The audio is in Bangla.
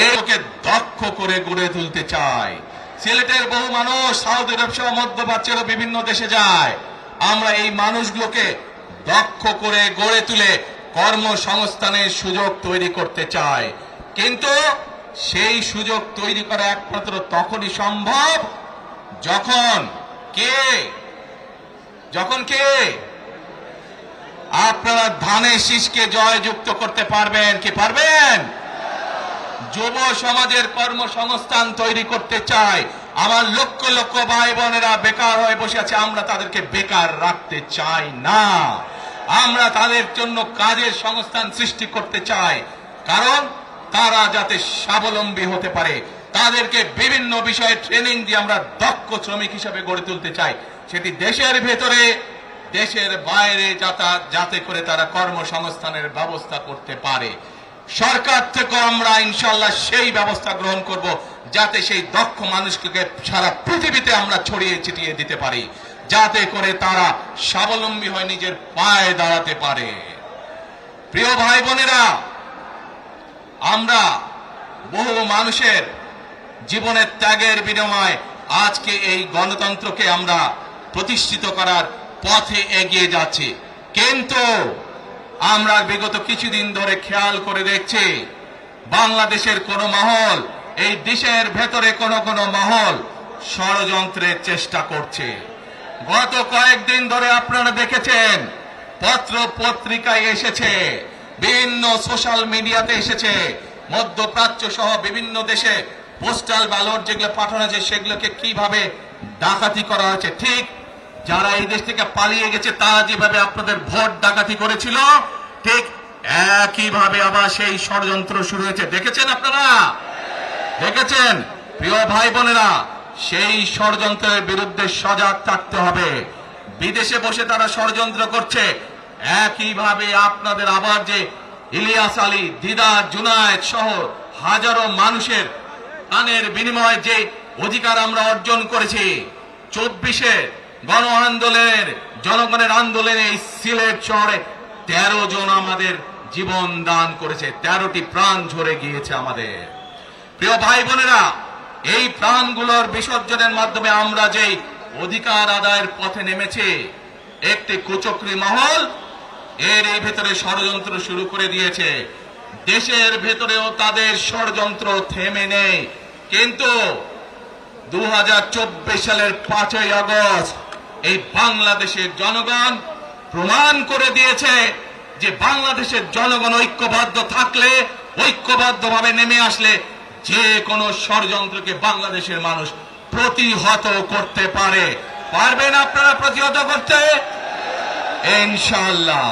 একে দক্ষ করে গড়ে তুলতে চায়। সিলেটের বহু মানুষ সৌদি আরব সহ মধ্যপ্রাচ্যের বিভিন্ন দেশে যায়। আমরা এই মানুষগুলোকে দক্ষ করে গড়ে তুলে কর্মসংস্থানের সুযোগ তৈরি করতে চাই, কিন্তু সেই সুযোগ তৈরি করা একমাত্র তখনই সম্ভব যখন কে আপনারা ধানের শীষকে জয়যুক্ত করতে পারবেন। কি পারবেন? যুব সমাজের কর্মসংস্থান তৈরি করতে চাই। আমার লক্ষ লক্ষ ভাই বোনেরা বেকার হয়ে বসে আছে, আমরা তাদেরকে বেকার রাখতে চাই না। আমরা তাদের জন্য কাজের সংস্থান সৃষ্টি করতে চাই, কারণ তারা যাতে স্বাবলম্বী হতে পারে। তাদেরকে বিভিন্ন বিষয়ে ট্রেনিং দিয়ে আমরা দক্ষ শ্রমিক হিসেবে গড়ে তুলতে চাই, সেটি দেশের ভেতরে দেশের বাইরে যাতে করে তারা কর্মসংস্থানের ব্যবস্থা করতে পারে। সরকার থেকে আমরা ইনশাআল্লাহ সেই ব্যবস্থা গ্রহণ করব, যাতে সেই দক্ষ মানুষকে সারা পৃথিবীতে আমরা ছড়িয়ে ছিটিয়ে দিতে পারি, যাতে করে তারা স্বাবলম্বী হয়ে নিজের পায়ে দাঁড়াতে পারে। প্রিয় ভাই বোনেরা, আমরা বহু মানুষের জীবনের ত্যাগের বিনিময়ে আজকে এই গণতন্ত্রকে আমরা প্রতিষ্ঠিত করার পথে এগিয়ে যাচ্ছি, কিন্তু আমরা বিগত কিছুদিন ধরে খেয়াল করে দেখছি বাংলাদেশের কোন মহল, এই দেশের ভেতরে কোন মহল ষড়যন্ত্রের চেষ্টা করছে। গত কয়েকদিন ধরে আপনারা দেখেছেন, পত্র পত্রিকায় এসেছে, বিভিন্ন সোশ্যাল মিডিয়াতে এসেছে, মধ্যপ্রাচ্য সহ বিভিন্ন দেশে পোস্টাল ব্যালট যেগুলো পাঠানো হয়েছে সেগুলোকে কিভাবে ডাকাতি করা হয়েছে। ঠিক যারা এই দেশ থেকে পালিয়ে গেছে তারা যেভাবে আপনাদের ভোট ডাকাতি করেছিল, ঠিক একইভাবে আবার সেই ষড়যন্ত্র শুরু হয়েছে। দেখেছেন আপনারা? দেখেছেন? প্রিয় ভাই বোনেরা, সেই ষড়যন্ত্রের বিরুদ্ধে সজাগ থাকতে হবে। বিদেশে বসে তারা ষড়যন্ত্র করছে, একইভাবে আপনাদের আবার যে ইলিয়াস আলী, দিদার, জুনায়েদ সহ হাজারো মানুষের প্রাণের বিনিময়ে যে অধিকার আমরা অর্জন করেছি, 24-এ গণ আন্দোলনের জনগণের আন্দোলনে এই সিলেট শহরে 13 জন আমাদের জীবন দান করেছে, 13টি প্রাণ ঝরে গিয়েছে আমাদের। প্রিয় ভাই বোনেরা, এই প্রাণগুলোর বিসর্জনের মাধ্যমে আমরা যে অধিকার আদায়ের পথে নেমেছি, একটি কুচক্রী মহল এর এই ভেতরে ষড়যন্ত্র শুরু করে দিয়েছে। দেশের ভেতরেও তাদের ষড়যন্ত্র থেমে নেই, কিন্তু 2024 সালের 5ই আগস্ট এই বাংলাদেশের জনগণ প্রমাণ করে দিয়েছে যে বাংলাদেশের জনগণ ঐক্যবদ্ধ থাকলে, ঐক্যবদ্ধভাবে নেমে আসলে যে কোনো ষড়যন্ত্রকে বাংলাদেশের মানুষ প্রতিহত করতে পারে। পারবেন আপনারা প্রতিহত করতে? ইনশাআল্লাহ।